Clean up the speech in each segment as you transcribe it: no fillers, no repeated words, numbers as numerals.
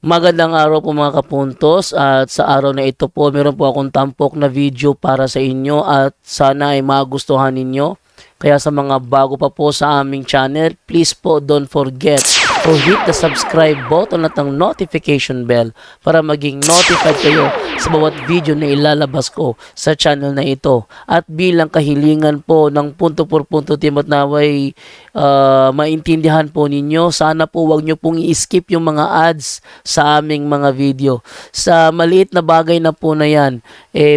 Magandang araw po mga kapuntos, at sa araw na ito po meron po akong tampok na video para sa inyo at sana ay magustuhan ninyo. Kaya sa mga bago pa po sa aming channel, please po don't forget to hit the subscribe button at ang notification bell para maging notified kayo sa bawat video na ilalabas ko sa channel na ito. At bilang kahilingan po ng punto por punto team at naway maintindihan po ninyo, sana po wag nyo pong i-skip yung mga ads sa aming mga video. Sa maliit na bagay na po na yan,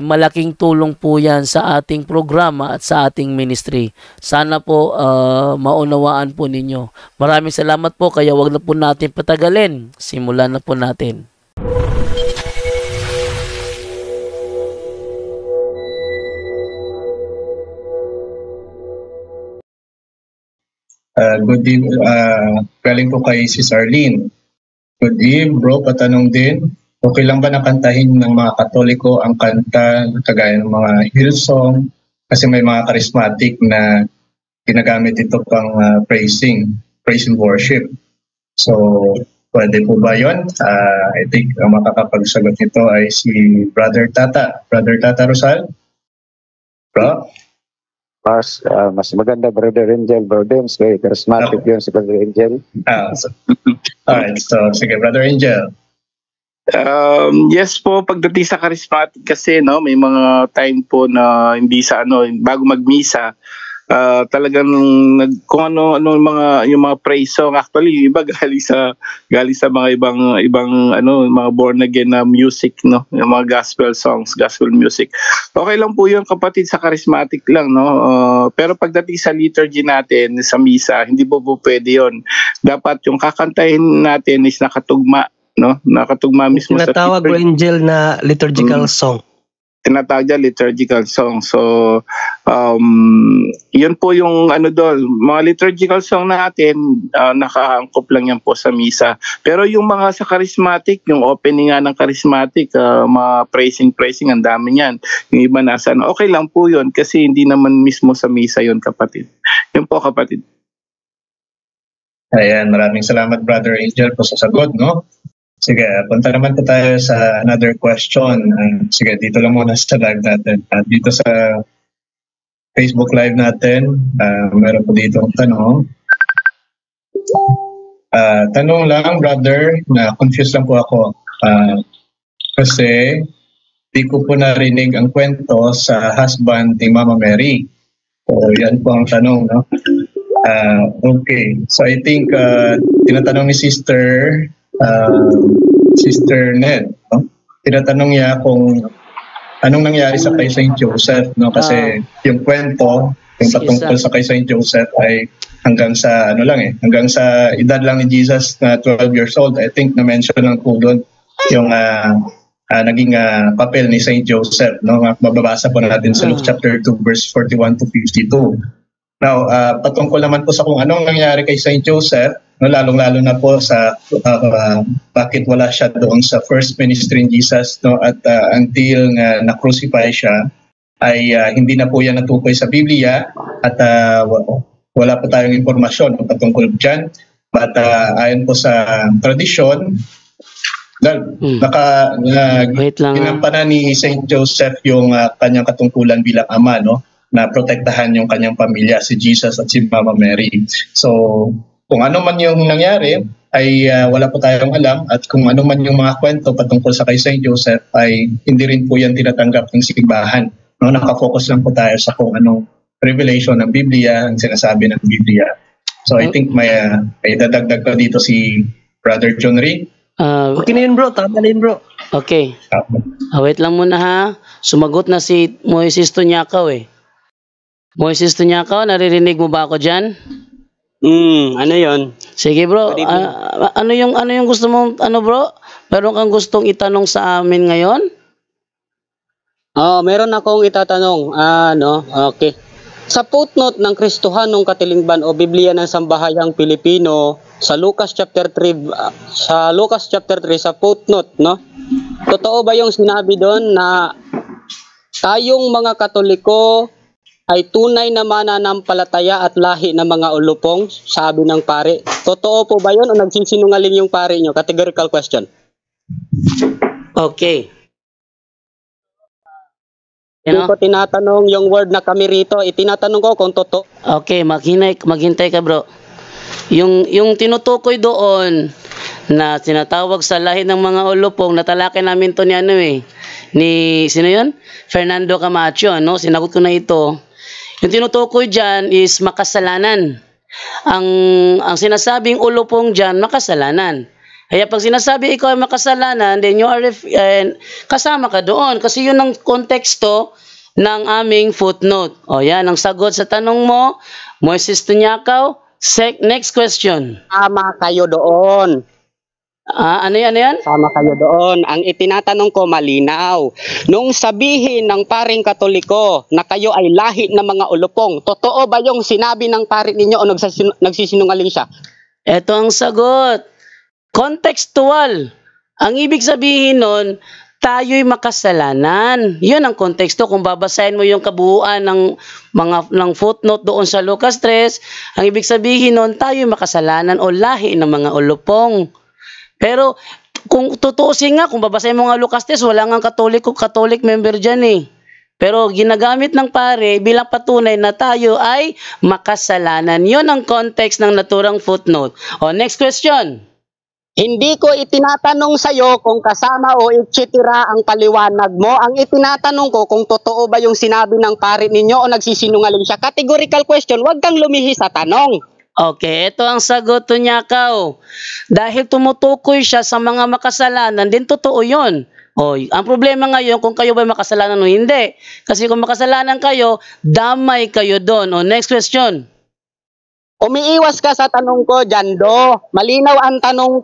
malaking tulong po yan sa ating programa at sa ating ministry. Sana po maunawaan po ninyo. Maraming salamat po, kaya wag na po natin patagalin. Simulan na po natin. Good evening, galing po kay Sis Arlene. Good evening, bro, patanong din. Okay lang ba nakantahin ng mga Katoliko ang kanta kagaya ng mga Hillsong? Kasi may mga charismatic na ginagamit ito pang praise and worship. So, pwede po ba yun? I think ang makakapagsagot nito ay si Brother Tata. Brother Tata Rosal? Bro? Mas maganda, Brother Angel, Brother Dems, kay charismatic yun si Brother Angel. Alright, so sige, Brother Angel. Yes po, pagdating sa charismatic kasi, no, may mga time po na hindi sa bago magmisa, talagang kung ano yung mga praise song, actually yung iba galing sa mga ibang mga born again na music, no, yung mga gospel songs, gospel music. Okay lang po yun, kapatid, sa charismatic lang, no. Pero pagdating sa liturgy natin sa misa, hindi po pwede yun. Dapat yung kakantahin natin is nakatugma, no, nakatugma mismo sa tinatawag ko, Angel, na liturgical song. Tinatawag dyan liturgical song. So yun po yung doon, mga liturgical song natin, nakaangkop lang yan po sa misa. Pero yung mga sa charismatic, yung opening nga ng charismatic, mga praising, ang dami yan. Yung iba nasa okay lang po yun kasi hindi naman mismo sa misa yun, kapatid. Yun po, kapatid. Ayan, maraming salamat, Brother Angel, po sa sagot, no? Sige, punta naman po tayo sa another question. Sige, dito lang muna sa live natin. Dito sa Facebook live natin, meron po dito ang tanong. Tanong lang, brother, na confused lang po ako. Kasi di ko po narinig ang kwento sa husband ni Mama Mary. So, yan po ang tanong, no? Okay, so I think tinatanong ni Sister Ned, no? Tinatanong niya kung anong nangyari sa kay Saint Joseph, no? Kasi yung kwento, yung patungkol sa kay Saint Joseph ay hanggang sa hanggang sa edad lang ni Jesus na 12 years old. I think na-mention lang po doon yung naging papel ni Saint Joseph, no? Mababasa po natin sa Luke chapter 2 verse 41 to 52. Now, patungkol naman po sa kung anong nangyari kay Saint Joseph, no, lalong-lalo na po sa bakit wala siya doon sa first ministry ni Jesus, no, at until na-crucify siya, ay hindi na po yan natukoy sa Biblia at wala po tayong impormasyon patungkol dyan. But ayon po sa tradisyon, ginampanan ni Saint Joseph yung kanyang katungkulan bilang ama, no, na protektahan yung kanyang pamilya, si Jesus at si Mama Mary. So, kung ano man yung nangyari, ay wala po tayong alam, at kung ano man yung mga kwento patungkol sa kay Saint Joseph, ay hindi rin po yan tinatanggap ng simbahan. No, nakafocus lang po tayo sa kung anong revelation ng Biblia, ang sinasabi ng Biblia. So, I think may dadagdag ko dito si Brother John Ray. Okay na yun, bro. Tama na yun, bro. Okay. Wait lang muna, ha. Sumagot na si Moises Tunyakaw, Moises Tunyakaw, naririnig mo ba ako dyan? Ano yon? Sige, bro. Ano yung gusto mong, bro? Meron kang gustong itanong sa amin ngayon? Meron akong itatanong. Okay. Sa footnote ng Kristohanong Katilingban o Biblia ng Sambahayang Pilipino sa Lucas chapter 3, sa footnote, no? Totoo ba yung sinabi doon na tayong mga Katoliko ay tunay na mananampalataya at lahi ng mga ulupong, sabi ng pare? Totoo po ba yun o nagsisinungaling yung pare nyo? Categorical question. Okay. Hindi ko tinatanong yung word na kami rito. Itinatanong ko kung totoo. Okay, maghintay ka bro. Yung tinutukoy doon na tinatawag sa lahi ng mga ulupong, natalakay namin to ni sino yun? Fernando Camacho, ano? Sinagot ko na ito. Yung tinutukoy dyan is makasalanan. Ang sinasabing ulupong dyan, makasalanan. Kaya pag sinasabi ikaw ay makasalanan, then you are kasama ka doon. Kasi yun ang konteksto ng aming footnote. O yan, ang sagot sa tanong mo, Moises Tunyakaw. Next question. Sama kayo doon. Ano yan? Sama kayo doon. Ang itinatanong ko malinaw. Nung sabihin ng paring Katoliko na kayo ay lahi ng mga ulupong, totoo ba yung sinabi ng pari ninyo o nagsisinungaling siya? Ito ang sagot. Contextual. Ang ibig sabihin nun, tayo'y makasalanan. Yun ang konteksto. Kung babasahin mo yung kabuuan ng footnote doon sa Lucas 3, ang ibig sabihin nun, tayo'y makasalanan o lahi ng mga ulupong. Pero kung tutuusin nga, kung babasahin mo nga Lucas 3, wala nga Catholic member dyan eh. Pero ginagamit ng pare bilang patunay na tayo ay makasalanan. Yun ang context ng naturang footnote. O, next question. Hindi ko itinatanong sa iyo kung kasama o etc. ang paliwanag mo. Ang itinatanong ko kung totoo ba yung sinabi ng pare ninyo o nagsisinungaling siya. Categorical question, huwag kang lumihi sa tanong. Okay, ito ang sagot Tunyakaw. Dahil tumutukoy siya sa mga makasalanan, din totoo yun. O, ang problema ngayon kung kayo ba makasalanan o hindi. Kasi kung makasalanan kayo, damay kayo doon. O, next question. Umiiwas ka sa tanong ko, Jando. Malinaw ang tanong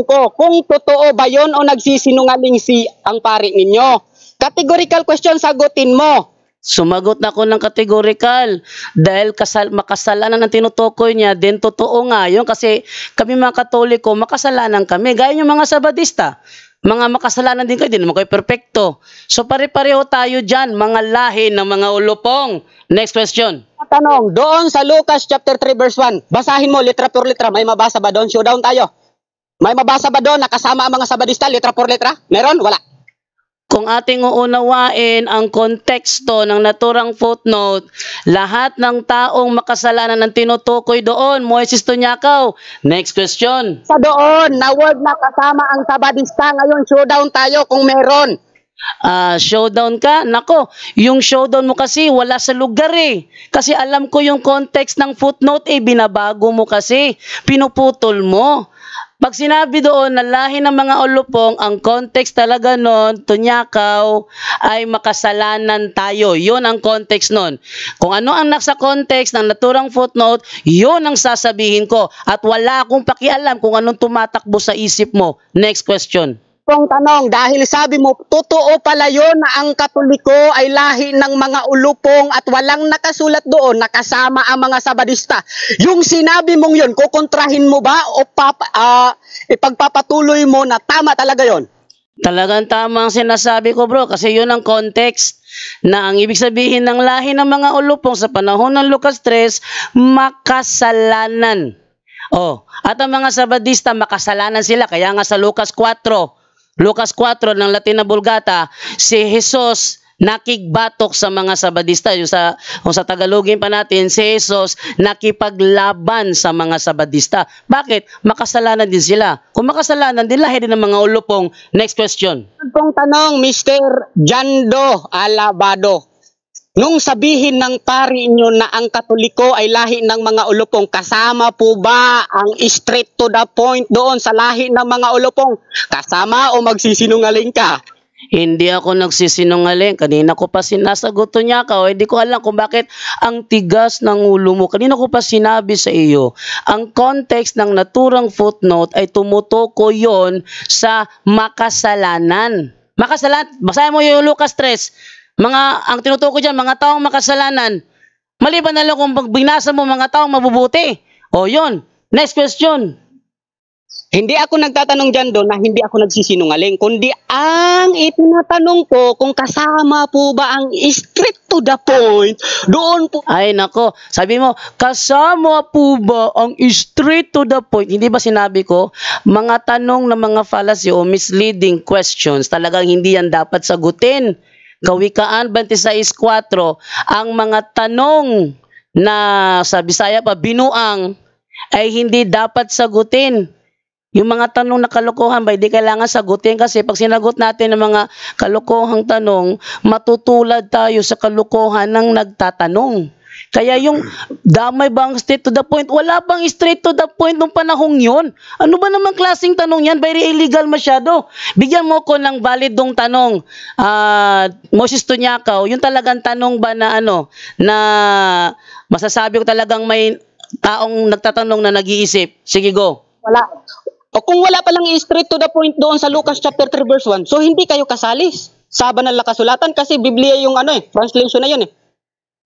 ko. Kung totoo ba yon o nagsisinungaling ang pari ninyo? Categorical question, sagutin mo. Sumagot na ako ng categorical dahil makasalanan ang tinutukoy niya, din totoo nga yun kasi kami mga Katoliko, makasalanan kami. Gaya yung mga Sabadista, mga makasalanan din kayo, din naman kayo perfecto. So pare-pareho tayo dyan, mga lahi ng mga ulupong. Next question. Tanong, doon sa Lucas chapter 3 verse 1, basahin mo litra por litra, may mabasa ba doon? Showdown tayo. May mabasa ba doon nakasama ang mga Sabadista litra por litra? Meron? Wala. Kung ating uunawain ang konteksto ng naturang footnote, lahat ng taong makasalanan ang tinutukoy doon, Moises Tunyakaw. Next question. Sa doon, na word na kasama ang Sabadista, ngayon showdown tayo kung meron. Showdown ka? Nako, yung showdown mo kasi wala sa lugar eh. Kasi alam ko yung context ng footnote eh, binabago mo kasi, pinuputol mo. Pag sinabi doon na lahi ng mga ulupong, ang context talaga nun, Tunyakaw, ay makasalanan tayo. Yun ang context nun. Kung ano ang nasa context ng naturang footnote, yun ang sasabihin ko. At wala akong pakialam kung anong tumatakbo sa isip mo. Next question. Kung tanong, dahil sabi mo, totoo pala yun na ang Katoliko ay lahi ng mga ulupong at walang nakasulat doon, nakasama ang mga Sabadista. Yung sinabi mong yun, kukontrahin mo ba o ipagpapatuloy mo na tama talaga yun? Talagang tama ang sinasabi ko bro, kasi yun ang context na ang ibig sabihin ng lahi ng mga ulupong sa panahon ng Lucas 3, makasalanan. At ang mga Sabadista, makasalanan sila. Kaya nga sa Lucas 4 ng Latin na Vulgata, si Jesus nakigbatok sa mga Sabadista. Kung sa Tagalogin pa natin, si Jesus nakipaglaban sa mga Sabadista. Bakit? Makasalanan din sila. Kung makasalanan din, lahi din ng mga ulupong. Next question. Kung tanong, Mr. Jando Alabado, nung sabihin ng pari inyo na ang Katoliko ay lahi ng mga ulupong, kasama po ba ang straight to the point doon sa lahi ng mga ulupong? Kasama o magsisinungaling ka? Hindi ako nagsisinungaling. Kanina ko pa sinasagot niya ka. Hindi ko alam kung bakit ang tigas ng ulo mo. Kanina ko pa sinabi sa iyo. Ang context ng naturang footnote ay tumutuko yon sa makasalanan. Makasalanan. Basahin mo yung Lucas 3. Ang tinutukoy dyan, mga taong makasalanan. Maliban na lang kung binasa mo mga taong mabubuti. Yun. Next question. Hindi ako nagtatanong dyan doon na hindi ako nagsisinungaling, kundi ang itinatanong ko kung kasama po ba ang straight to the point, doon po. Ay nako, sabi mo, kasama po ba ang straight to the point? Hindi ba sinabi ko, mga tanong na mga fallacy o misleading questions, talagang hindi yan dapat sagutin. Kawikaan 26:4, ang mga tanong na sa Bisaya pa, binuang, ay hindi dapat sagutin. Yung mga tanong na kalokohan ba, hindi kailangan sagutin kasi pag sinagot natin ng mga kalokohang tanong, matutulad tayo sa kalokohan ng nagtatanong. Kaya yung damay ba ang straight to the point? Wala bang straight to the point nung panahong yun? Ano ba namang klaseng tanong yan? Very illegal masyado. Bigyan mo ko ng validong tanong. Moses Tunyakaw, yung talagang tanong ba na na masasabi ko talagang may taong nagtatanong na nag-iisip. Sige, go. Wala. O kung wala palang straight to the point doon sa Lucas chapter 3 verse 1, so hindi kayo kasalis sa banal na kasulatan kasi Biblia yung translation na yun eh.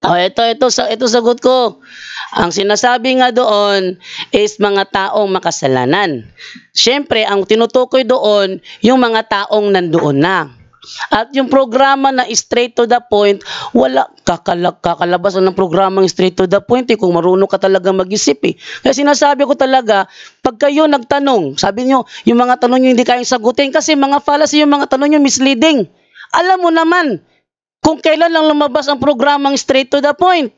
Oh, ito sagot ko. Ang sinasabi nga doon is mga taong makasalanan. Siyempre, ang tinutukoy doon, yung mga taong nandoon na. At yung programa na straight to the point, wala kakalabasan ng programang straight to the point kung marunong ka talaga mag-isip eh. Kaya sinasabi ko talaga, pag kayo nagtanong, sabi nyo, yung mga tanong nyo hindi kayang sagutin kasi mga fallacy yung mga tanong nyo misleading. Alam mo naman, kung kailan lang lumabas ang programang straight to the point.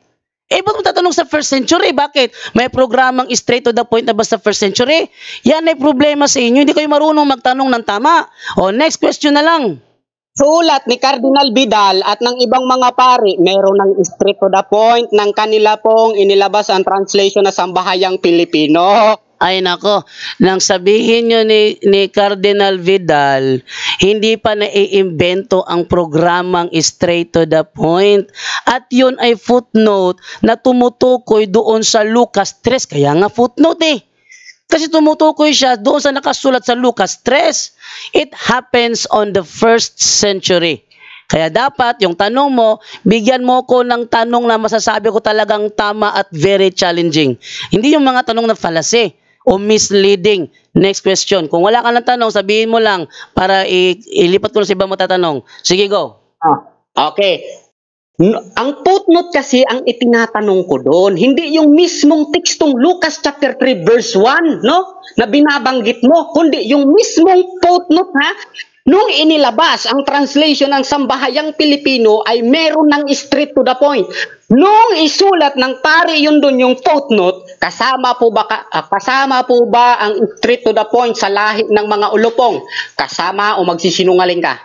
Ba't mo tatanong sa first century? Bakit? May programang straight to the point na ba sa first century? Yan ay problema sa inyo. Hindi kayo marunong magtanong ng tama. O, next question na lang. Sulat ni Cardinal Vidal at ng ibang mga pari, meron ng straight to the point ng kanila pong inilabas ang translation na Sambahayang Pilipino. Ay nako, nang sabihin nyo ni Cardinal Vidal, hindi pa naiimbento ang programang straight to the point. At yun ay footnote na tumutukoy doon sa Lucas 3. Kaya nga footnote eh. Kasi tumutukoy siya doon sa nakasulat sa Lucas 3. It happens on the 1st century. Kaya dapat yung tanong mo, bigyan mo ko ng tanong na masasabi ko talagang tama at very challenging. Hindi yung mga tanong na fallacy o misleading. Next question. Kung wala ka ng tanong, sabihin mo lang para ilipat ko na sa ibang matatanong. Sige, go. Okay. Ang footnote kasi ang itinatanong ko doon, hindi yung mismong tekstong Lucas chapter 3 verse 1, no? Na binabanggit mo, kundi yung mismong footnote, ha? Nung inilabas ang translation ng Sambahayang Pilipino ay meron ng straight to the point. Nung isulat ng pari yun doon yung footnote, kasama po ba ang straight to the point sa lahi ng mga ulupong? Kasama o magsisinungaling ka?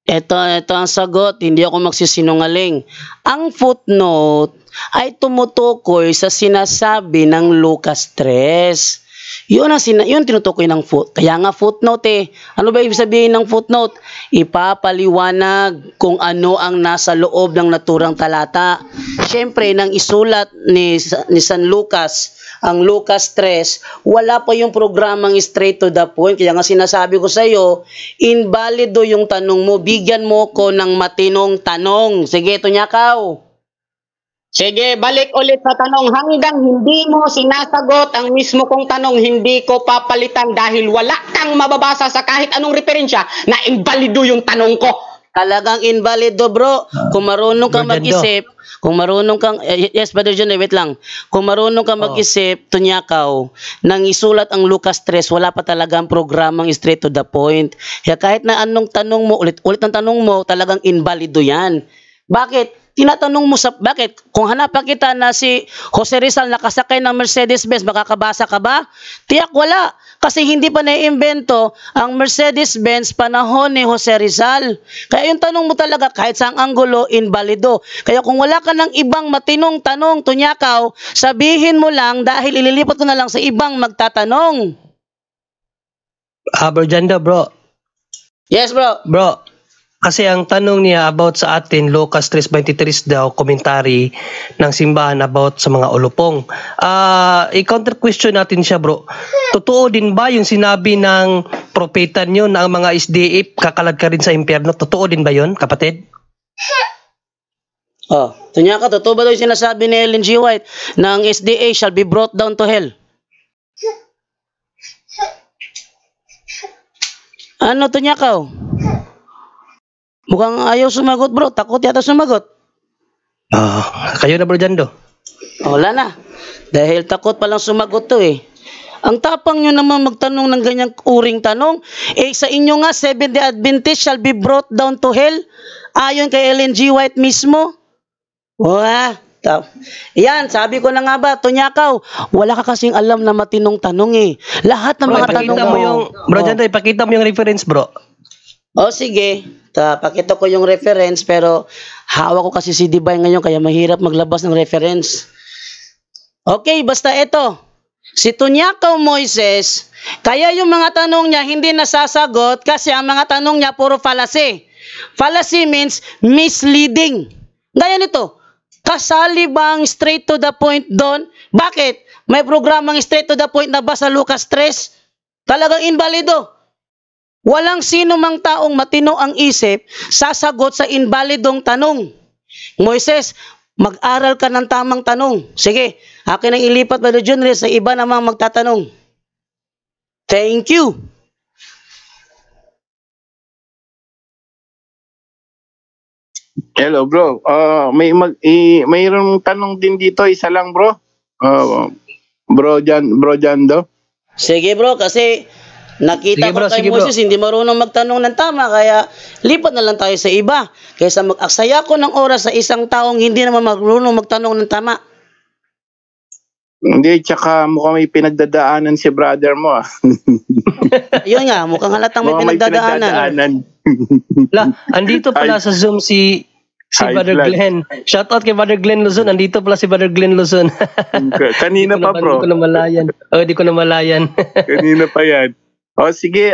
Ito ang sagot, hindi ako magsisinungaling. Ang footnote ay tumutukoy sa sinasabi ng Lucas 3. Yun tinutukoy ng Kaya nga footnote eh. Ano ba ibig sabihin ng footnote? Ipapaliwanag kung ano ang nasa loob ng naturang talata. Siyempre, nang isulat ni San Lucas, ang Lucas 3, wala pa yung programang straight to the point. Kaya nga sinasabi ko sa iyo, invalido yung tanong mo. Bigyan mo ko ng matinong tanong. Sige, Tunyakaw. Sige, balik ulit sa tanong. Hanggang hindi mo sinasagot ang mismo kong tanong, hindi ko papalitan dahil wala kang mababasa sa kahit anong referensya na invalido yung tanong ko. Talagang invalido, bro. Kung marunong kang mag-isip, yes, Brother John, wait lang. Kung marunong kang mag-isip, Tunyakaw, nang isulat ang Lucas 3, wala pa talagang programang straight to the point. Kaya kahit na anong tanong mo, ulit ang tanong mo, talagang invalido yan. Bakit? Tinatanong mo bakit? Kung hanapan kita na si Jose Rizal nakasakay ng Mercedes-Benz, makakabasa ka ba? Tiyak wala. Kasi hindi pa naiimbento ang Mercedes-Benz panahon ni Jose Rizal. Kaya yung tanong mo talaga, kahit saang anggulo, invalido. Kaya kung wala ka ng ibang matinong tanong, Tunyakaw, sabihin mo lang dahil ililipat ko na lang sa ibang magtatanong. Berjanda, bro. Yes, bro. Bro, kasi ang tanong niya about sa atin, Lucas 3:23 daw, commentary ng simbahan about sa mga ulupong. I-counter question natin siya, bro. Totoo din ba yung sinabi ng propeta niyo na ang mga SDF kakalag ka rin sa impyerno? Totoo din ba yun, kapatid? Tunyaka, totoo ba daw yung sinasabi ni Ellen G. White na ang SDA shall be brought down to hell? Ano to Nyakaw? Mukhang ayaw sumagot bro, takot yata sumagot. Kayo na bro Jando. Wala na. Dahil takot palang sumagot to eh. Ang tapang nyo naman magtanong ng ganyang uring tanong. Eh sa inyo nga, Seventh-day Adventist shall be brought down to hell. Ayon kay Ellen G. White mismo. Yan, sabi ko na nga ba, Tunyakaw, wala ka kasing alam na matinong tanong eh. Lahat ng Bro, mga tanong ipakita mo yung, bro Jando, ipakita mo yung reference bro. Sige. Pakita ko yung reference pero hawak ko kasi si Divine ngayon kaya mahirap maglabas ng reference. Okay, basta ito. Si Tunyakaw Moises, kaya yung mga tanong niya hindi nasasagot kasi ang mga tanong niya puro fallacy. Fallacy means misleading. Gaya nito, kasali bang straight to the point doon? Bakit? May programang straight to the point na ba sa Lucas 3? Talagang invalido. Walang sino mang taong matino ang isip sasagot sa invalidong tanong. Moises, mag-aral ka ng tamang tanong. Sige, akin ang ilipat Brother Junril sa iba namang magtatanong. Thank you. Hello bro. Mayroong tanong din dito, isa lang bro. Bro Jando. Sige bro, kasi nakita ko kay Moses hindi marunong magtanong ng tama kaya lipat na lang tayo sa iba kaysa mag-aksaya ko ng oras sa isang taong hindi naman marunong magtanong ng tama. Hindi, tsaka mukhang may pinagdadaanan si brother mo ah. Yun nga, mukhang halatang may pinagdadaanan. Andito pala sa Zoom si Brother Glenn. Shout out kay Brother Glenn Luzon. Andito pala si Brother Glenn Luzon. Kanina pa bro. Di ko na malayan. Kanina pa yan. Sige,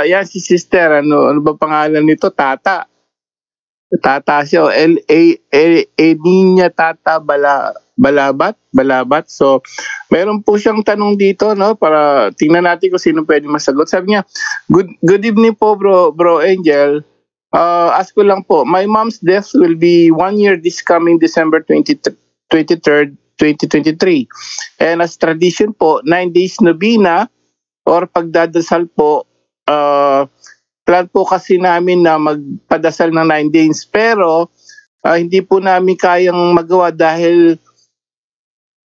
yan si sister, ano ba pangalan nito? Tata siya, Niña Tata Balabat. So, meron po siyang tanong dito, no, para tingnan natin kung sino pwede masagot. Sabi niya, good evening po bro Angel. Ask ko lang po, my mom's death will be 1 year this coming December 23rd, 2023. And as tradition po, 9 days novena or pagdadasal po, plan po kasi namin na magpadasal ng 9 days pero hindi po namin kayang magawa dahil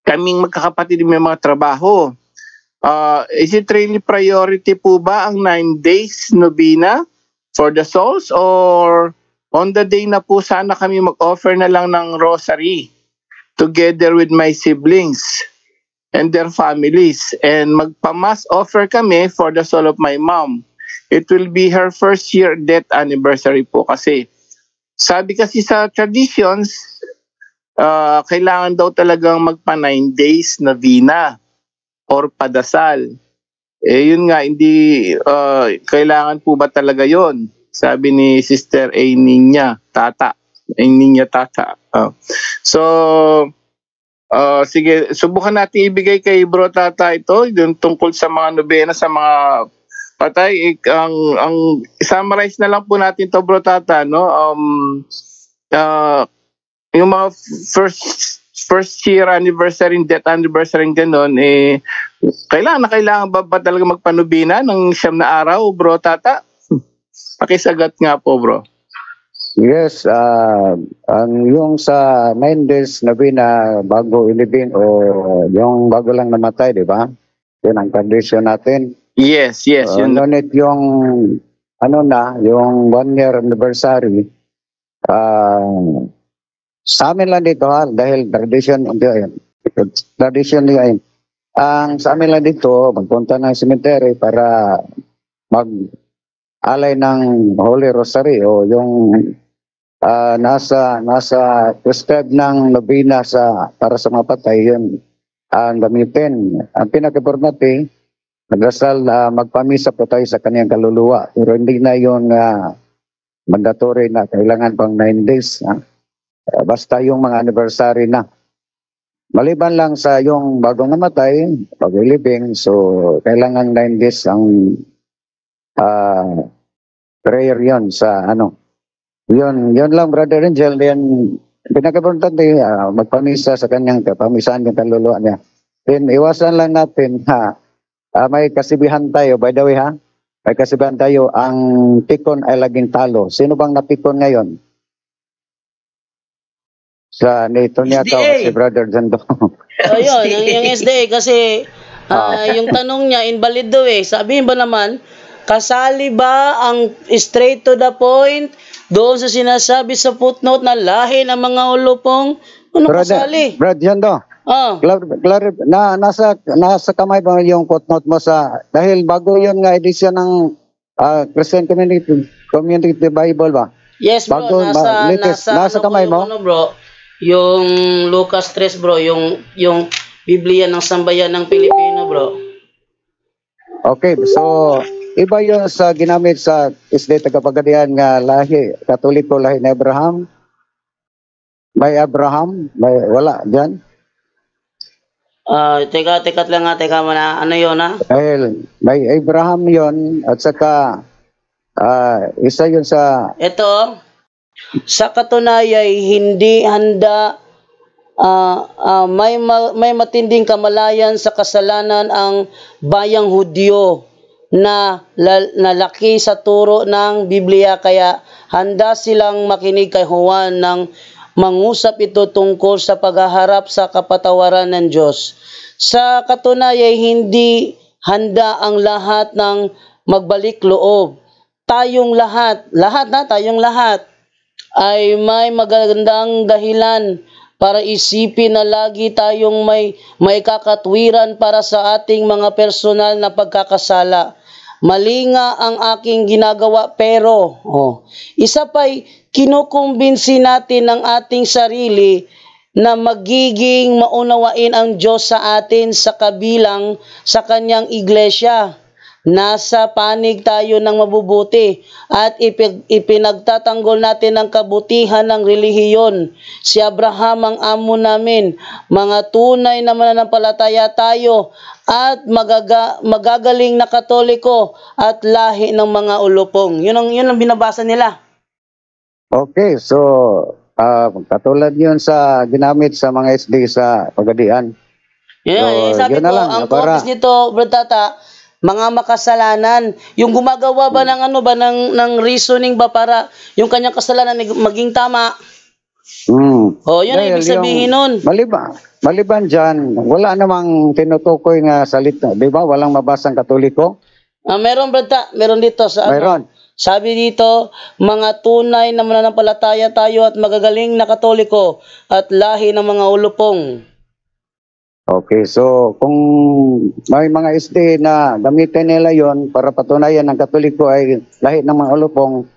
kaming magkakapatid may mga trabaho. Is it really priority po ba ang 9 days novena for the souls or on the day na po sana kami mag-offer na lang ng rosary together with my siblings and their families and magpa-mass offer kami for the soul of my mom. It will be her first year death anniversary po kasi. Sabi kasi sa traditions, kailangan daw talagang magpa 9 days novena or padasal. Yun nga, hindi kailangan po ba talaga yon? Sabi ni Sister Niña Tata. Sige, subukan natin ibigay kay Bro Tata ito, yung tungkol sa mga nobena sa mga patay. Ang summarize na lang po natin to Bro Tata, no? Yung mga first year anniversary, death anniversary, gano'n, kailangan ba talaga magpanubina ng 9 na araw, Bro Tata? Pakisagat nga po, bro. Yes, yung sa 9 days novena bago ilibing o yung bago lang namatay, di ba? Yun ang tradition natin. Yes. Ngunit yung yung 1 year anniversary, sa amin lang dito dahil tradition yun. Ang sa amin lang dito, magpunta ng cemetery para mag-alay ng Holy Rosary o yung nasa prescribe ng nobina para sa mga patay, yun ang gamitin. Ang pinaka-importante, magdasal magpamisa po tayo sa kaniyang kaluluwa. Pero hindi na yung mandatory na kailangan pang 9 days. Basta yung mga anniversary na. Maliban lang sa yung bagong namatay, bago living, so kailangan 9 days ang prayer yon sa Yun lang, Brother Angel. Then, pinaka-importante, magpamisa sa kanyang kapamisaan yung kaluluwa niya. Then, iwasan lang natin, may kasibihan tayo, by the way, Ay kasibahan tayo, ang pikon ay laging talo. Sino bang napikon ngayon? Sa nito niya ka, SDA. si Brother Jando. Ayun, yung SDA kasi yung tanong niya invalid daw eh. Sabihin ba naman, kasali ba ang straight to the point doon sa sinasabi sa footnote na lahi ng mga ulupong? Ano kasali? Brother Jando, nasa kamay ba yung footnote mo sa, dahil bago yun nga edisyon ng Christian Community Bible ba? Yes bro, Bago, nasa kamay mo? Ano bro? Yung Lucas 3 bro, yung Biblia ng Sambayan ng Pilipino bro. Okay, so iba yun sa ginamit sa isde tagapagadian nga lahi, Katoliko lahi ni Abraham. May Abraham, wala dyan. Teka lang nga, teka muna. Ano yun ha? Dahil may Abraham yon at saka isa yun sa... Ito, sa katunayan hindi handa may matinding kamalayan sa kasalanan ang bayang Hudyo na laki sa turo ng Biblia kaya handa silang makinig kay Juan ng mangusap ito tungkol sa paghaharap sa kapatawaran ng Diyos. Sa katunayan, hindi handa ang lahat ng magbalik loob. Tayong lahat ay may magandang dahilan para isipin na lagi tayong may kakatwiran para sa ating mga personal na pagkakasala. Mali nga ang aking ginagawa pero isa pa'y kinukumbinsi natin ng ating sarili na magiging maunawain ang Diyos sa atin sa kabilang sa kanyang iglesia. Nasa panig tayo ng mabubuti at ipinagtatanggol natin ang kabutihan ng relihiyon. Si Abraham ang amo namin, mga tunay na mananampalataya tayo at magagaling na Katoliko at lahi ng mga ulupong. Yun ang binabasa nila. Okay, so katulad yun sa ginamit sa mga SD sa pagadian. Yeah, so, sabi ko, ang purpose nito, Bro Tata, mga makasalanan. Yung gumagawa ba ng ng reasoning ba para yung kanyang kasalanan maging tama? Yun ang ibig sabihin nun. Maliban dyan, wala namang tinutukoy nga salita. Di ba? Walang mabasang Katoliko? Meron, Brata. Meron dito sa Meron. Sabi dito, mga tunay na mananampalataya tayo at magagaling na Katoliko at lahi ng mga ulupong. Okay, so kung may mga SD na gamitin nila yon para patunayan ng Katoliko ay lahi ng mga ulupong,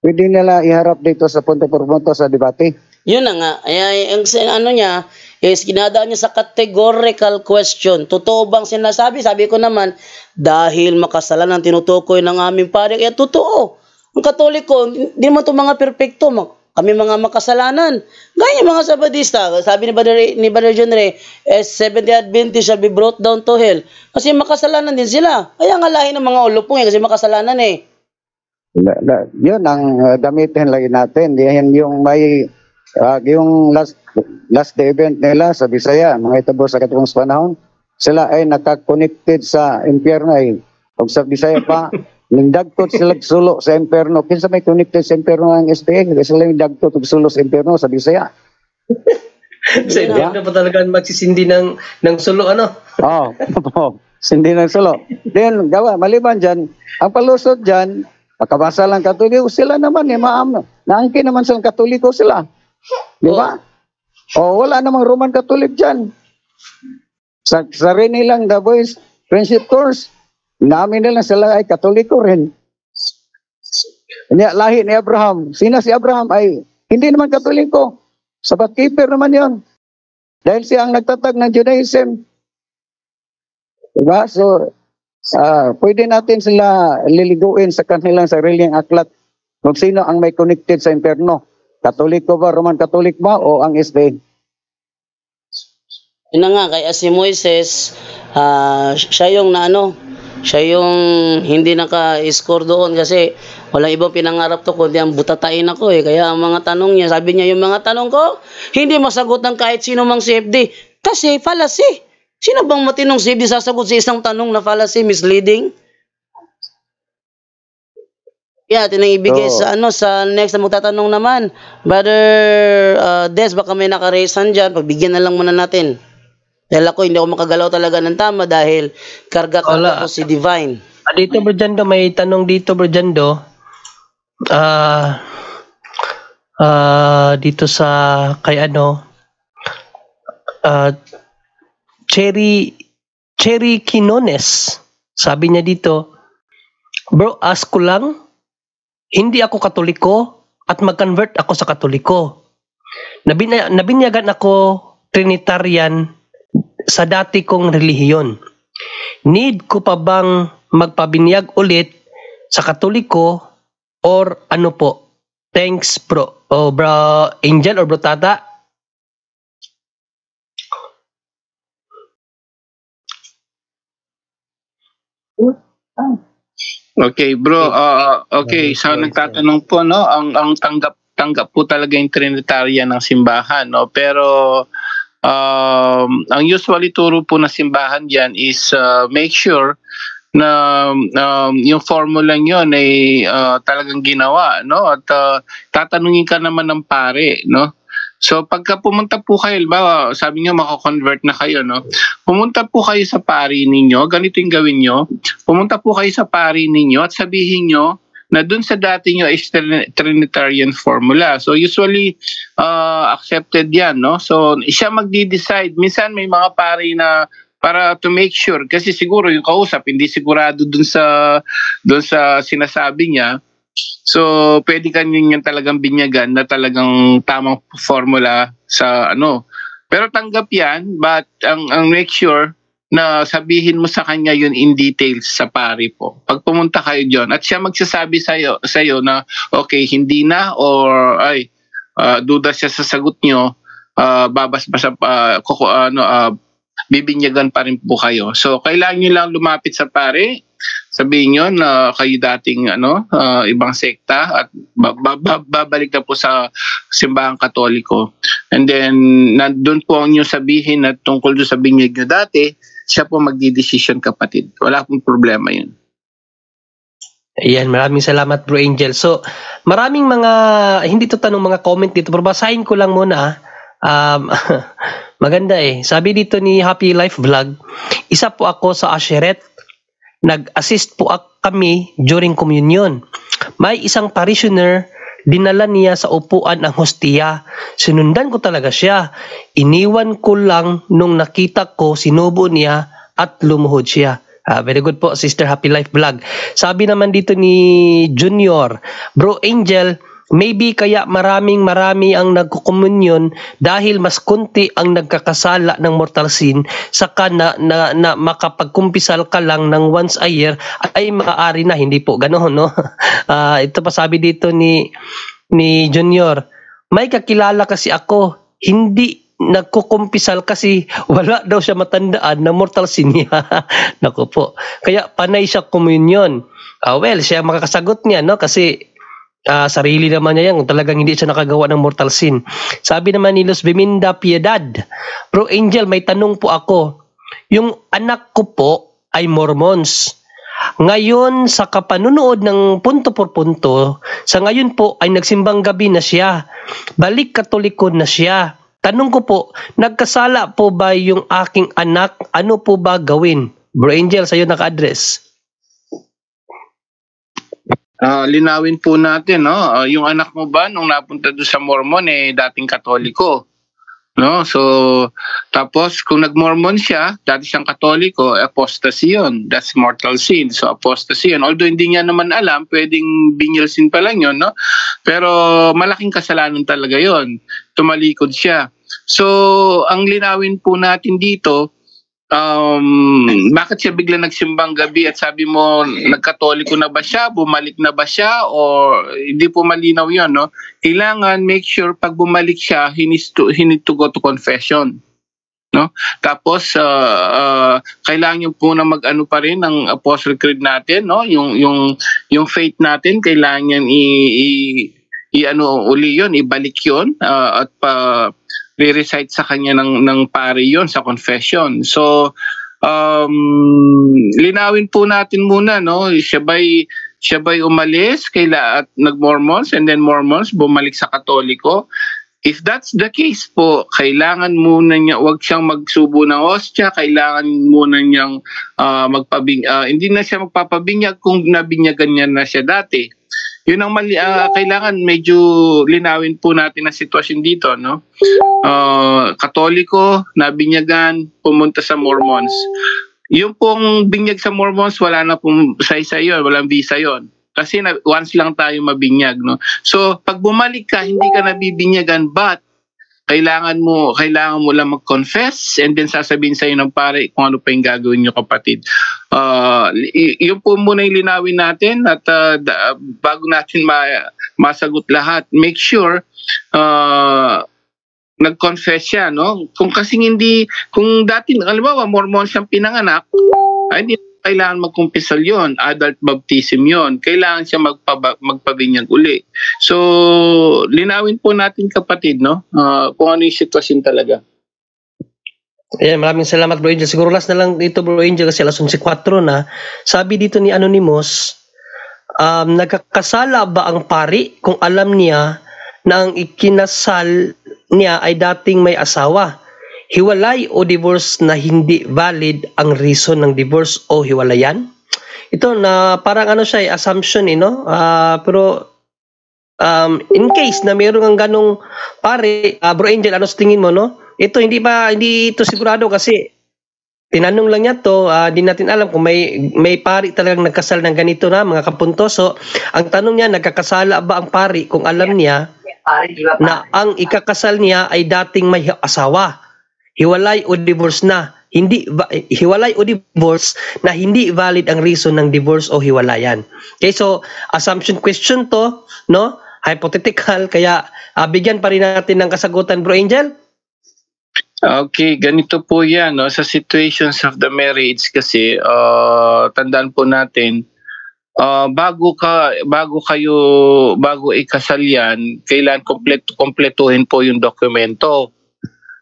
pwede nila iharap dito sa punto por punto sa debate. Yun na nga. Ang niya is ginadaan niya sa categorical question. Totoo bang sinasabi? Sabi ko naman, dahil makasalanan tinutukoy ng aming pare, kaya totoo. Ang Katoliko, hindi naman ito mga perpekto. Kami mga makasalanan. Gaya mga Sabadista, sabi ni Brother John Ray, 70 Adventist shall be brought down to hell. Kasi makasalanan din sila. Kaya nga lahi ng mga ulupong kasi makasalanan eh. Yun ang gamitin lagi natin. Yan yung may yung last day event nila sa Bisaya, mga itabo sa katungos panahon, sila ay naka-connected sa impyerno ay. Kung sa Bisaya pa, nindagtot sila sulo sa impyerno. Kinsa may connected sa impyerno ang SDN, kasi sila yung dagtot sulo sa impyerno sa Bisaya. Sa impyerno pa talaga magsisindi ng sulo, ano? Sindi ng sulo. Then, maliban dyan, ang palusot dyan, makabasa lang Katoliko, sila naman naangkin naman sa Katoliko sila. Di ba? Wala namang Roman Catholic dyan. Sa rin nilang The Voice Friendship Course, namin nila sila ay Katoliko rin. Lahi ni Abraham. Sina si Abraham ay hindi naman Katoliko. Sabat keeper naman yon. Dahil siya ang nagtatag ng Judaism. Diba? So, pwede natin sila liliguin sa kanilang sariling aklat kung sino ang may connected sa impyerno. Katoliko ba, Roman Catholic ba, o ang SDN? Yun na nga, kaya si Moises, siya yung hindi naka-score doon kasi walang ibang pinangarap to kundi ang butatain ako eh. Kaya ang mga tanong niya, sabi niya yung mga tanong ko, hindi masagot ng kahit sino mang CFD. Kasi fallacy. Sino bang matinong CFD sasagot sa isang tanong na fallacy, misleading? Yeah, tinang ibigay So, sa next na magtatanong naman. Brother Des, baka may naka-raisehan dyan. Pagbigyan na lang muna natin. Dahil ako, hindi ako makagalaw talaga ng tama dahil karga-karga Wala. ko si Divine. Dito Bro Jando, may tanong dito Bro Jando. Dito sa kay Cherry Quinones. Sabi niya dito, bro, ask ko lang, hindi ako Katoliko at mag-convert ako sa Katoliko. Nabinyagan ako Trinitarian sa dati kong relihiyon. Need ko pa bang magpabinyag ulit sa Katoliko or ano po? Thanks bro. O bro Angel or bro Tata? Okay, bro. Okay, so nagtatanong po, no, ang tanggap po talaga yung Trinitarian ng simbahan, no. Pero ang usually turo po na simbahan diyan is make sure na yung formula yon ay talagang ginawa, no, at tatanungin ka naman ng pare, no. So pagka pumunta po kayo, ba, sabi niyo mako-convert na kayo, no. Pumunta po kayo sa pari ninyo, ganito yung gawin niyo. Pumunta po kayo sa pari ninyo at sabihin niyo na dun sa dati nyo is Trinitarian formula. So usually accepted yan, no. So siya magdi-decide. Minsan may mga pari na para to make sure, kasi siguro yung kausap hindi sigurado dun sa sinasabi niya. So pwede kanyan talagang binyagan na talagang tamang formula sa ano. Pero tanggap yan, but ang make sure na sabihin mo sa kanya yun in details sa pari po. Pag pumunta kayo diyon at siya magsasabi sa iyo na okay, hindi na, or ay duda siya sa sagot nyo, bibinyagan pa rin po kayo. So kailangan niyo lang lumapit sa pare, sabihin nyo na kayo dating ibang sekta at babalik na po sa simbahang Katoliko. And then nandun po ang nyo sabihin na tungkol doon sa binyag nyo dati, siya po magdi-decision, kapatid. Wala pong problema yun. Ayan, maraming salamat Bro Angel. So, maraming mga, hindi to tanong, mga comment dito, pero basahin ko lang muna. Maganda eh. Sabi dito ni Happy Life Vlog, isa po ako sa Asheret. Nag-assist po kami during communion. May isang parishioner, dinala niya sa upuan ang hostia. Sinundan ko talaga siya. Iniwan ko lang nung nakita ko, sinubo niya at lumuhod siya. Very good po, Sister Happy Life Vlog. Sabi naman dito ni Junior, Bro Angel, maybe kaya marami ang nagkukomunyon dahil mas kunti ang nagkakasala ng mortal sin, saka na makapagkumpisal ka lang ng once a year ay maaari na. Hindi po ganoon, no? Ito pa sabi dito ni Junior, may kakilala kasi ako, hindi nagkukumpisal kasi wala daw siya matandaan na mortal sin niya. Naku po. Kaya panay siya komunyon. Well, siya makakasagot niya, no? Kasi sarili naman niya yan kung talagang hindi siya nakagawa ng mortal sin. Sabi naman ni Los Biminda Piedad, Bro Angel, may tanong po ako. Yung anak ko po ay Mormons. Ngayon sa kapanunood ng punto por punto, sa ngayon po ay nagsimbang gabi na siya. Balik Katoliko na siya. Tanong ko po, nagkasala po ba yung aking anak? Ano po ba gawin? Bro Angel, sa'yo naka-address. Linawin po natin, no? Yung anak mo ba nung napunta doon sa Mormon dating Katoliko, no? So tapos kung nag-Mormon siya, dati siyang Katoliko, apostasy yun. That's mortal sin. So apostasy yun. Although hindi niya naman alam, pwedeng venial sin pa lang yun, no? Pero malaking kasalanan talaga yun. Tumalikod siya. So ang linawin po natin dito, bakit siya bigla nagsimbang gabi at sabi mo nagkatoliko na ba siya, bumalik na ba siya, o hindi po malinaw yun, no? Kailangan make sure pag bumalik siya, he need to go to confession, no? Tapos kailangan yung po na mag-ano pa rin ang Apostle Creed natin, no? Yung faith natin, kailangan uli yun, ibalik yun, at re-recite sa kanya ng pare yon sa confession. So linawin po natin muna, no, siya ba'y Siya ba'y umalis at nag-Mormons and then Mormons, bumalik sa Katoliko? If that's the case po, kailangan muna niya, wag siyang magsubo ng hostya, kailangan muna niyang hindi na siya magpapabinyag kung nabinyagan niya na siya dati. Yun ang mali, kailangan medyo linawin po natin ang sitwasyon dito, no? Katoliko, nabinyagan, pumunta sa Mormons. Yung pong binyag sa Mormons, wala na pong say-say yun, walang visa yun. Kasi once lang tayo mabinyag, no? So, pag bumalik ka, hindi ka nabibinyagan, but kailangan mo lang mag-confess and then sasabihin sa'yo ng pare kung ano pa yung gagawin nyo, kapatid. Yun po muna yung linawin natin at bago natin masagot lahat, make sure nag-confess siya, no? Kung dati, halimbawa, Mormon siyang pinanganak, hindi kailangan magkumpisal yon, adult baptism yon, kailangan siya magpabinyag uli. So, linawin po natin, kapatid, no? Kung ano yung sitwasyon talaga. Ayan, maraming salamat, Bro Angel. Siguro last na lang dito, Bro Angel, kasi alas 11:04 na. Sabi dito ni Anonymous, nagkakasala ba ang pari kung alam niya na ang ikinasal niya ay dating may asawa? Hiwalay o divorce na hindi valid ang reason ng divorce o hiwalayan? Ito na parang siya, assumption, no? Pero in case na mayroon ang ganong pare, Bro Angel, ano sa tingin mo, no? Ito hindi ito sigurado kasi tinanong lang niya to, di natin alam kung may pari talagang nagkasal ng ganito na, mga kapunto. So, ang tanong niya, nagkakasala ba ang pari kung alam niya na ang ikakasal niya ay dating may asawa? Hiwalay o divorce na hindi valid ang reason ng divorce o hiwalayan. Okay, so assumption question to, no? Hypothetical, kaya bigyan pa rin natin ng kasagutan, Bro Angel. Okay, ganito po yan, no? Sa situations of the marriage kasi tandaan po natin, bago ikasal yan, kailangan kompletuhin po yung dokumento.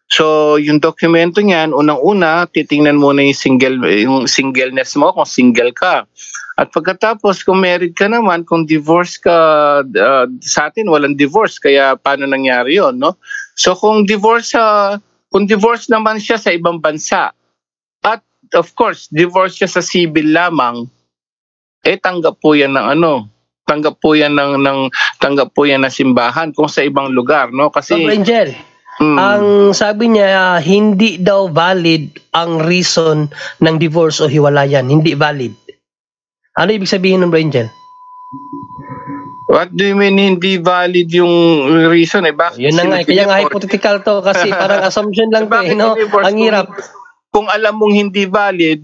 So, yung dokumento niyan, unang-una, titingnan muna yung singleness mo, kung single ka. At pagkatapos, kung married ka naman, kung divorce ka, sa atin, walang divorce, kaya paano nangyari yun, no? So, kung divorce naman siya sa ibang bansa, at of course, divorce siya sa civil lamang, tanggap po yan ng tanggap po yan ng simbahan kung sa ibang lugar, no? Kasi Angel, ang sabi niya, hindi daw valid ang reason ng divorce o hiwalayan. Hindi valid. Ano ibig sabihin ng Bro Angel? What do you mean hindi valid yung reason? Bakit yun na nga, kaya nga hypothetical to kasi parang assumption lang to, no? Ang hirap. Kung alam mong hindi valid,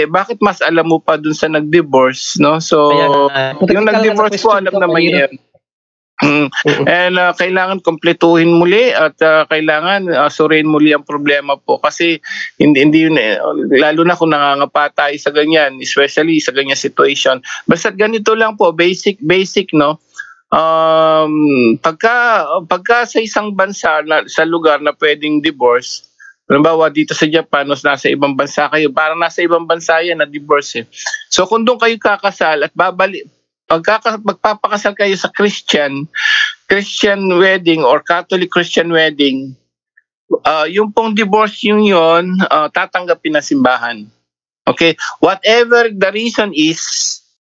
bakit mas alam mo pa dun sa nag-divorce, no? So, yung nag-divorce po, alam naman yan. And kailangan kompletuhin muli at kailangan suriin muli ang problema po kasi hindi lalo na kung nangangapa tayo sa ganyan, especially sa ganyan situation. Basta ganito lang po, basic, no? Pagka sa isang bansa sa lugar na pwedeng divorce, halimbawa dito sa Japan, nasa ibang bansa kayo, parang nasa ibang bansa yan na divorce. So kung doon kayo kakasal at magpapakasal kayo sa Christian wedding or Catholic Christian wedding, yung pong divorce yun, tatanggapin na simbahan. Okay? Whatever the reason is,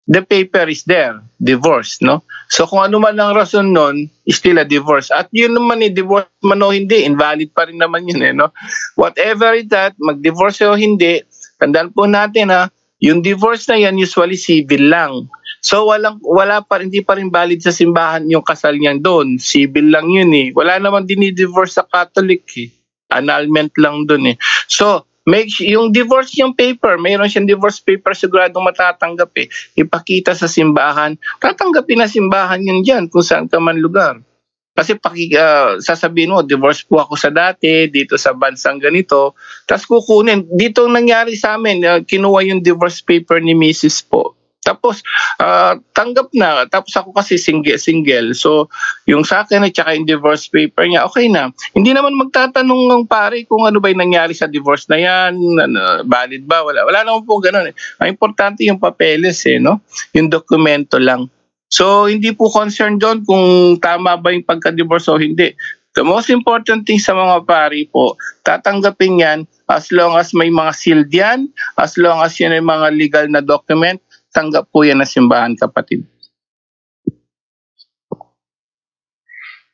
the paper is there, divorce, no? So kung ano man ang rason nun, is still a divorce. At yun naman divorce man o hindi, invalid pa rin naman yun, no? Whatever is that, mag-divorce o hindi, tandaan po natin yung divorce na yan usually civil lang. So hindi pa rin valid sa simbahan yung kasal niyan doon. Civil lang yun eh. Wala naman dini-divorce sa Catholic eh. Annulment lang doon eh. So, yung divorce yung paper, mayroon siyang divorce paper, siguradong matatanggap eh. Ipakita sa simbahan, tatanggapin na simbahan yun dyan kung saan ka man lugar. Kasi sasabihin mo, divorce po ako sa dati, dito sa bansang ganito, tapos kukunin. Dito nangyari sa amin, kinuha yung divorce paper ni Mrs. po. Tapos tanggap na, tapos ako kasi single. So yung sa akin at saka yung divorce paper niya, okay na. Hindi naman magtatanong ng pare kung ano ba yung nangyari sa divorce na yan, valid ba, wala naman po ganoon. Ang importante yung papeles no? Yung dokumento lang. So hindi po concerned doon kung tama ba yung pagka-divorce o hindi. The most important thing sa mga pari po, tatanggapin yan as long as may mga sealed yan, as long as yan ay mga legal na document, tanggap po yan na simbahan, kapatid.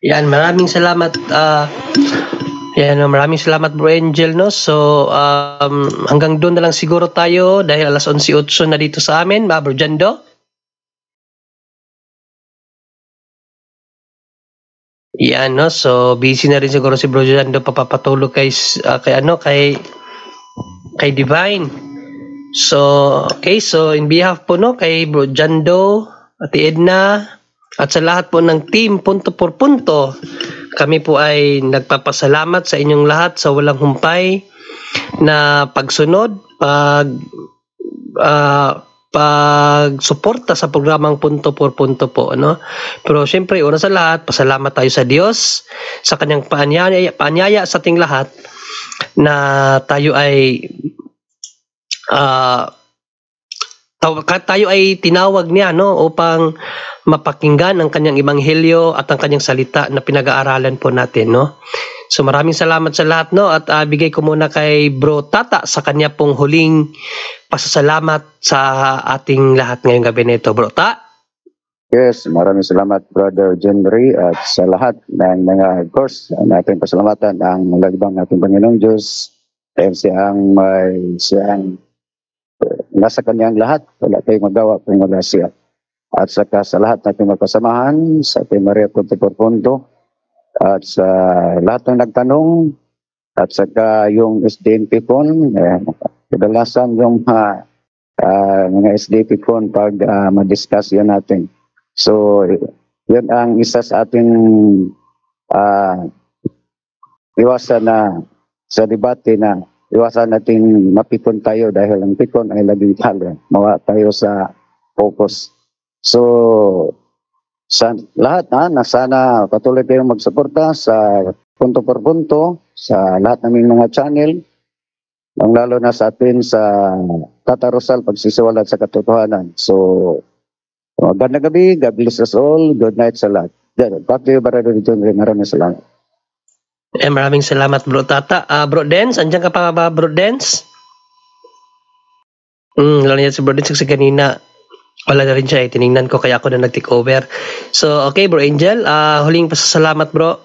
Yan, maraming salamat. Maraming salamat Bro Angel, no? So, hanggang doon na lang siguro tayo dahil alas 11:08 na dito sa amin, Bro Jando. Yan, no? So, busy na rin siguro si Bro Jando papapatulog kay Divine. So, okay. So, in behalf po, no, kay Bro Jando, Ate Edna, at sa lahat po ng team Punto por Punto, kami po ay nagpapasalamat sa inyong lahat sa walang humpay na pagsunod, pagsuporta sa programang Punto por Punto po, ano? Pero syempre, una sa lahat, pasalamat tayo sa Diyos sa kanyang paanyaya sa ating lahat na tayo ay tinawag niya, no, upang mapakinggan ang kanyang ebanghelyo at ang kanyang salita na pinag-aaralan po natin, no. So maraming salamat sa lahat, no, at bigay ko muna kay Bro Tata sa kanya pong huling pasasalamat sa ating lahat ngayong gabi nito. Bro Ta? Yes, maraming salamat Brother Jenry at sa lahat ng mga course natin pasalamatan ang malagbang ating Panginoong Diyos dahil siyang nasa kanyang lahat, wala tayong magawa kung wala siya. At saka sa lahat natin magkasamahan sa ating Maria Punto por Punto at sa lahat ng nagtanong at saka yung SDNP phone, kadalasan yung mga SDP phone pag ma-discuss yan natin. So, yun ang isa sa ating iwasan na sa debate na iwasan natin mapikon tayo dahil ang pikon ay laging talo. Mawa tayo sa focus. So, sa lahat na sana patuloy kayong magsuporta sa Punto por Punto, sa lahat ng mga channel, lalo na sa atin sa Tata Rosal pagsisiwalat sa katotohanan. So, magandang gabi, God bless us all, good night sa lahat. Back to you, Brother John, maraming salamat. Maraming salamat Bro Tata. Bro Dens, andyan ka pa ba Bro Dens? Lalo niya si Bro Dens kasi kanina wala na rin siya, tinignan ko kaya ako na nag-take over. So okay Bro Angel, huling pasasalamat bro.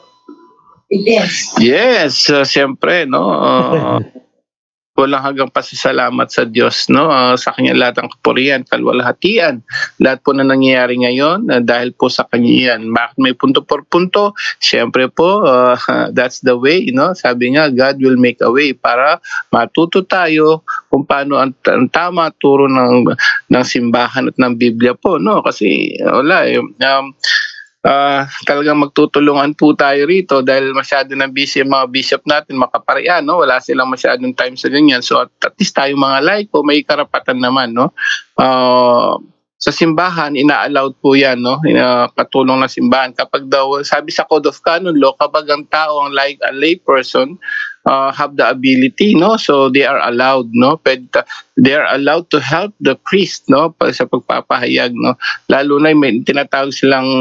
Yes, siyempre no. Walang hanggang pasasalamat sa Diyos, no? Sa kanya lahat ng kapurihan, kalwalhatian. Lahat po na nangyayari ngayon dahil po sa kanya yan. Bakit may punto por punto? Siyempre po, that's the way, no? Sabi nga, God will make a way para matuto tayo kung paano ang tama turo ng simbahan at ng Biblia po, no? Kasi wala talagang magtutulungan po tayo rito dahil masyado na busy ang mga bishop natin, makaparean, no? Wala silang masyadong time sa ganyan. So at least tayo mga laiko may karapatan naman, no? Sa simbahan, ina-allowed po yan, no? Katulong ng simbahan. Kapag daw, sabi sa Code of Canon Law, kapag ang tao, a lay person, have the ability, no? So they are allowed, no? They are allowed to help the priest, no? Sa pagpapahayag, no? Lalo na may tinatawag silang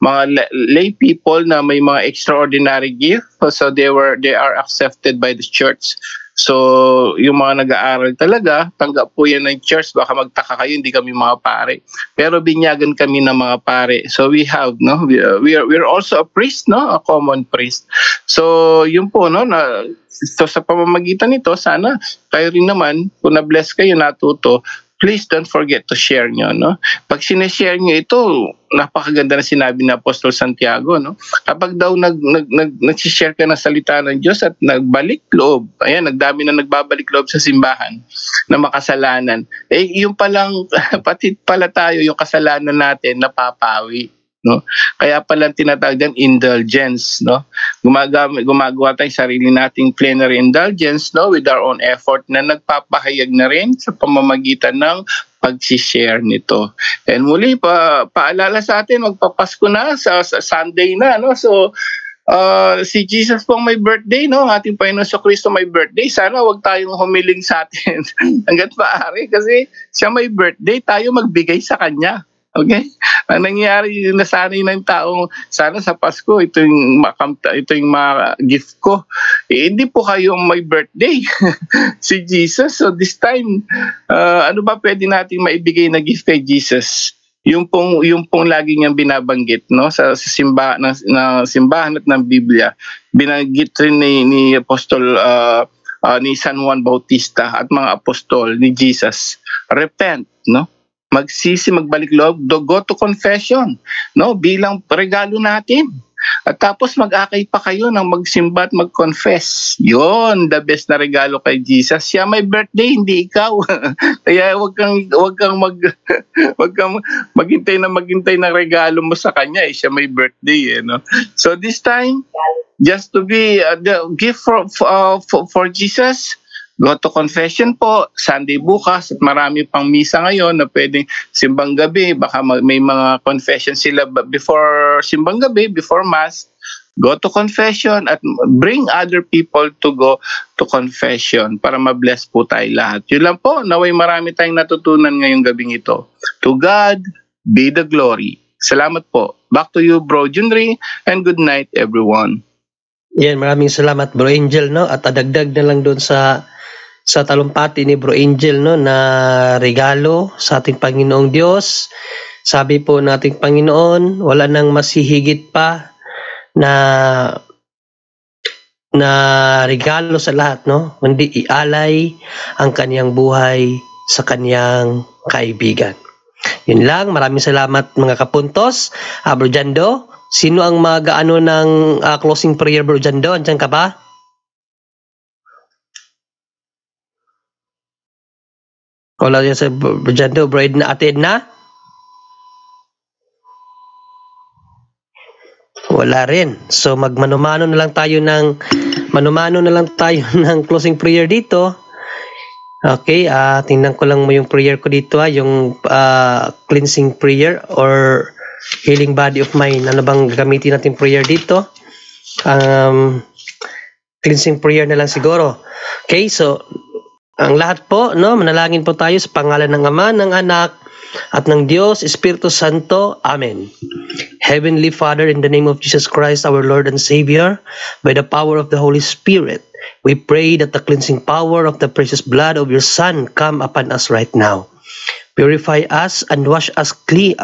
mga lay people na may mga extraordinary gift, so they are accepted by the church. So, yung mga nag-aaral talaga, tanggap po yan ng church. Baka magtaka kayo, hindi kami mga pare. Pero binyagan kami ng mga pare. So, we have, no? We're also a priest, no? A common priest. So, yun po, no? So, sa pamamagitan nito, sana kayo rin naman, kung na-bless kayo, natuto, please don't forget to share nyo, no? Pag sineshare nyo ito, napakaganda na sinabi ni Apostol Santiago, no? Kapag daw nag-share ka ng salita ng Diyos at nagbalik loob, ayan, nagdami na nagbabalik loob sa simbahan na makasalanan, yung palang, pati pala tayo, yung kasalanan natin, napapawi. no? Kaya pala tinatawag din indulgence, no? Gumagawa tayong sarili nating plenary indulgence, no, with our own effort na nagpapahayag na rin sa pamamagitan ng pag-share nito. And muli paalala sa atin, magpapasko na sa Sunday na, no? So si Jesus pong may birthday, no? Ang ating Panginoon sa Kristo may birthday. Sana wag tayong humiling sa atin hanggat maaari kasi siya may birthday, tayo magbigay sa kanya. Okay? Ang nangyayari, nasanay ng taong sana sa Pasko, ito yung gift ko. Hindi po kayo may birthday si Jesus. So this time, ano ba pwede natin maibigay na gift kay Jesus? Yung pong lagi niyang binabanggit, no, sa simbahan at ng Biblia, binanggit rin ni Apostol ni San Juan Bautista at mga apostol ni Jesus. Repent, no? Magsisi, magbalik loob, go to confession, no, bilang regalo natin. At tapos mag-akay pa kayo ng magsimba at mag-confess. Yon, the best na regalo kay Jesus. Siya may birthday, hindi ikaw. Kaya wag kang maghintay ng regalo mo sa kanya. Siya may birthday, no. So this time, just to be the gift for Jesus, go to confession po, Sunday bukas, at marami pang misa ngayon na pwedeng simbang gabi, baka may mga confession sila before simbang gabi, before Mass. Go to confession at bring other people to go to confession para ma-bless po tayo lahat. Yun lang po, naway marami tayong natutunan ngayong gabing ito. To God be the glory. Salamat po. Back to you, Bro Junri, and good night, everyone. Yan, maraming salamat, Bro Angel, no? At adagdag na lang doon sa talumpati ni Bro Angel, no, na regalo sa ating Panginoong Diyos. Sabi po nating Panginoon, wala nang masihigit pa na regalo sa lahat, no, kundi ialay ang kaniyang buhay sa kaniyang kaibigan. Yun lang, maraming salamat mga kapuntos. Bro Jando, sino ang mag-ano ng closing prayer, Bro Jando? Andiyan ka ba? Wala yan sa Jando, Bro Edna, Ate Edna? Wala rin. So magmanumano na lang tayo ng closing prayer dito. Okay, tingnan ko lang mo yung prayer ko dito, yung cleansing prayer or healing body of mind. Ano bang gagamitin natin prayer dito? Cleansing prayer na lang siguro. Okay, so ang lahat po, no, manalangin po tayo sa pangalan ng Ama, ng Anak, at ng Diyos, Espiritu Santo. Amen. Heavenly Father, in the name of Jesus Christ, our Lord and Savior, by the power of the Holy Spirit, we pray that the cleansing power of the precious blood of your Son come upon us right now. Purify us and wash us clean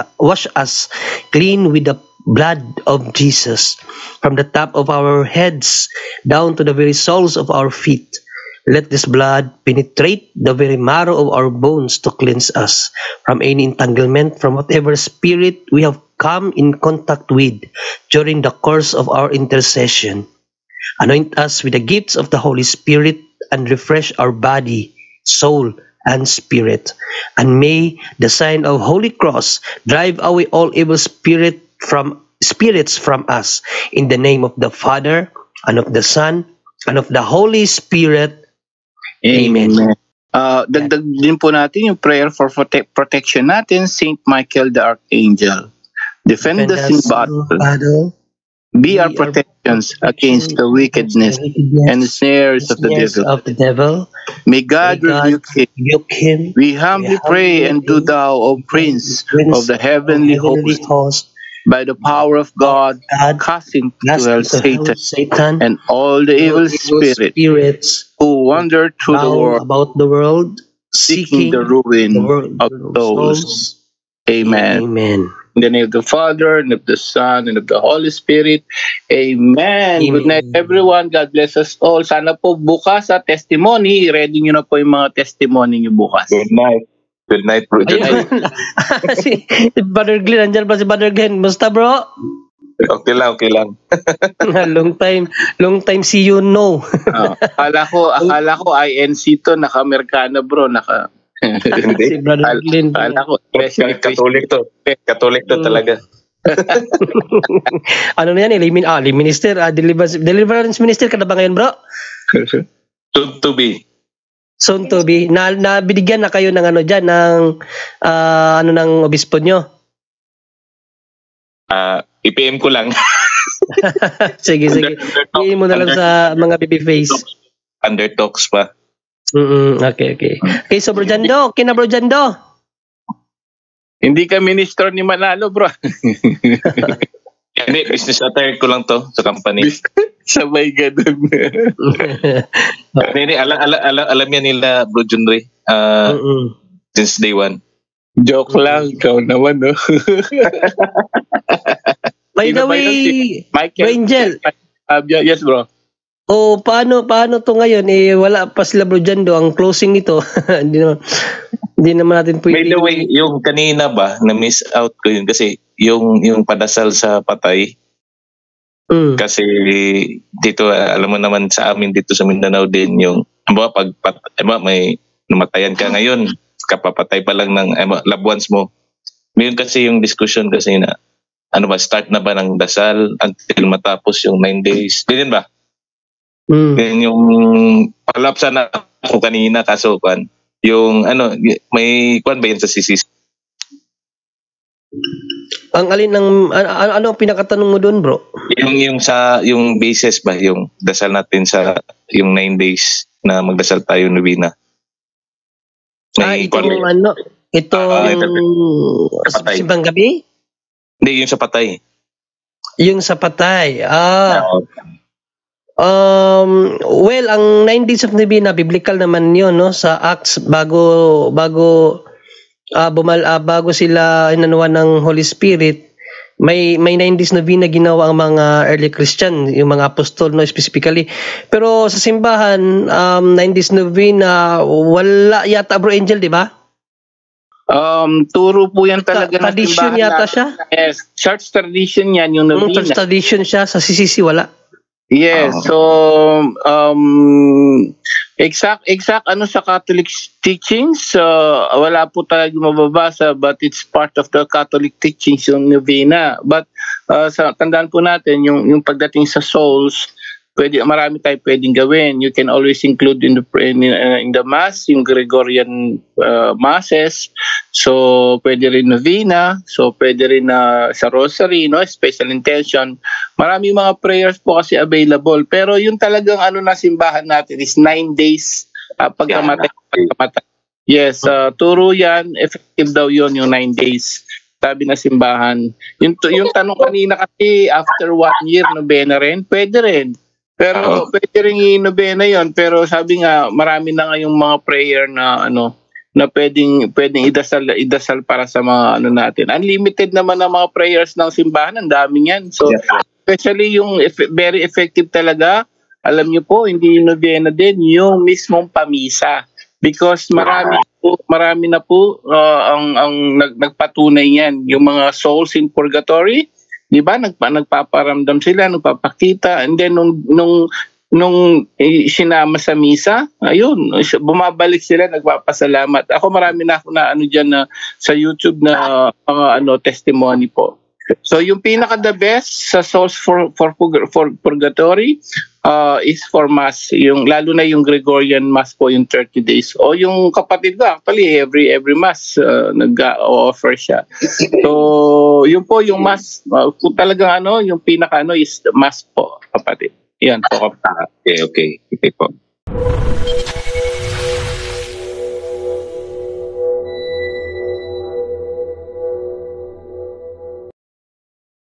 with the blood of Jesus, from the top of our heads down to the very soles of our feet. Let this blood penetrate the very marrow of our bones to cleanse us from any entanglement, from whatever spirit we have come in contact with during the course of our intercession. Anoint us with the gifts of the Holy Spirit and refresh our body, soul, and spirit. And may the sign of Holy Cross drive away all evil spirits from us. In the name of the Father, and of the Son, and of the Holy Spirit. Amen. Dagdag din po natin yung prayer for protection natin, Saint Michael the Archangel. Defend us in battle. Be our protections against the wickedness and the snares of the devil. May God rebuke him. We humbly pray, and do thou, O Prince of the heavenly host, by the power of God, cast into hell Satan and all the evil spirits who wander through about the world, seeking the ruin of souls. Amen. Amen. In the name of the Father, and of the Son, and of the Holy Spirit. Amen. Good night, everyone. God bless us all. Sana po bukas sa testimony, ready nyo na po yung mga testimony nyo bukas. Good night. Good night, bro. Si Brother Glenn, andyan ba si Brother Glenn? Basta, bro? Okay lang. long time see you, no. Akala ko INC to, naka-Amerikano, bro. Si Brother Glenn. Akala ko, Katolik to talaga. Ano na yan, minister, deliverance minister ka na ba ngayon, bro? Soon to be. Soon to be. Binigyan na kayo ng ano dyan, ng ano ng obispo nyo? IPM ko lang. Sige. Iin mo na lang sa mga baby face. Under talks pa. Okay. Okay, so Bro Jando, okay na Bro Jando. Hindi ka minister ni Manalo, bro. Hindi, business attire ko lang to sa company. Sabay ganun. Hindi, alam yan nila, Bro Junri. Since day one. Joke lang, ikaw naman, no? By the way, Michael. Bro Angel. Yes, bro. Paano to ngayon? Wala pa sila Bro Jando, ang closing nito. Hindi naman natin pwede. By the way, yung kanina ba, na-miss out ko yun kasi yung padasal sa patay. Kasi dito, alam mo naman sa amin dito sa Mindanao din yung, may namatayan ka ngayon, kapapatay pa lang ng loved ones mo. Ngayon kasi yung discussion kasi na, start na ba ng dasal until matapos yung 9 days? Ganyan ba? Then yung palapsa na ako kanina kaso yung may ba yan sa CCC? Ang alin ng ano ang pinakatanong mo doon, bro? Yung basis ba yung dasal natin sa yung 9 days na magdasal tayo novena. Simbang gabi? Hindi, yung sa patay. Yung sa patay. Well, ang 9 days of novena, biblical naman yun, no? Sa Acts, bago sila inanuan ng Holy Spirit, may 9 days novena ginawa ang mga early Christian, yung mga apostol, no, specifically. Pero sa simbahan, 9 days novena, wala yata, Bro Angel, di ba? Turo po yan talaga. Tradition yata siya? Yes, church tradition yan, yung novena. Church tradition siya, sa CCC wala. Yes, so exact sa Catholic teachings, wala po talaga mababasa, but it's part of the Catholic teachings yung novena. But tandaan po natin yung pagdating sa souls, marami tayo pwedeng gawin. You can always include in the mass yung Gregorian masses. So pwede rin novena, so pwede rin sa rosary, no, special intention. Marami mga prayers po kasi available. Pero yung talagang na simbahan natin is 9 days pagkamatay. Yes, turo yan, effective daw yun yung 9 days. Sabi na simbahan. Yung tanong kanina kasi after 1 year novena rin, pwede rin. Pero pwede rin i-novena yun. Pero sabi nga, marami na ngayong mga prayer na na pwedeng idasal para sa mga natin. Unlimited naman ang mga prayers ng simbahan, ang dami niyan. So especially yung very effective talaga, alam niyo po, hindi yung novena din, yung mismong pamisa. Because marami na po ang nagpatunay yan, yung mga souls in purgatory. Di ba? Nagpaparamdam sila, nagpapakita, and then nung sinama sa misa, ayun, bumabalik sila, nagpapasalamat. Ako marami na ako na dyan sa YouTube na mga testimony po. So yung pinaka the best sa souls for purgatory is for mass, lalo na yung Gregorian mass po, yung 30 days. O yung kapatid ko actually every mass nag-offer siya. So yun po yung mass, talagang yung pinaka is mass po, kapatid. Yan po kapatid. Okay po.